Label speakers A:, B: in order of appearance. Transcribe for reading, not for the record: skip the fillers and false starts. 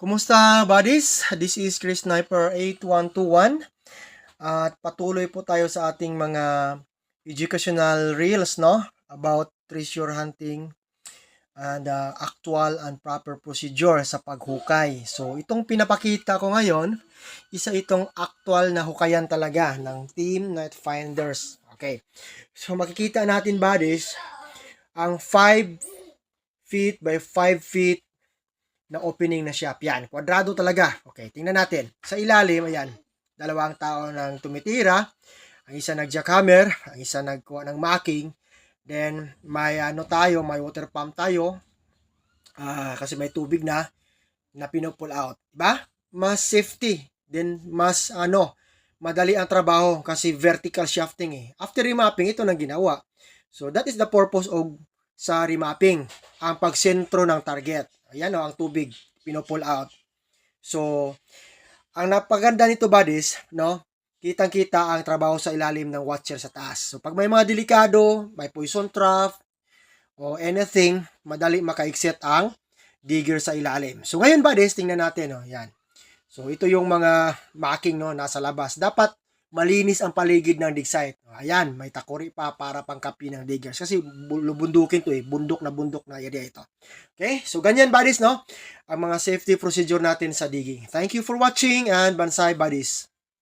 A: Kumusta buddies? This is Chris Sniper 8121 at patuloy po tayo sa ating mga educational reels no about treasure hunting and actual and proper procedure sa paghukay. So itong pinapakita ko ngayon, isa itong actual na hukayan talaga ng Team Net Finders. Okay. So makikita natin buddies ang 5 feet by 5 feet na opening na shaft. Yan, kwadrado talaga. Okay, tingnan natin. Sa ilalim, ayan, dalawang tao nang tumitira. Ang isa nag-jackhammer, ang isa nagkuha ng marking. Then, may may water pump tayo. Kasi may tubig na pinupull out. Diba? Mas safety. Then, mas madali ang trabaho kasi vertical shafting eh. After remapping, ito nang ginawa. So, that is the purpose of sa remapping. Ang pagsentro ng target. Ayan ang tubig, pinupull out. So, ang napaganda nito buddies, kitang-kita ang trabaho sa ilalim ng watcher sa taas. So, pag may mga delikado, may poison trap, o anything, madali maka-exit ang digger sa ilalim. So, ngayon buddies, tingnan natin, yan. So, ito yung mga marking, nasa labas. Dapat malinis ang paligid ng dig site. Ayan, may takuri pa para pangkapi ng diggers. Kasi bundukin to bundok na area ito. Okay, so ganyan buddies, ang mga safety procedure natin sa digging. Thank you for watching and bansay buddies.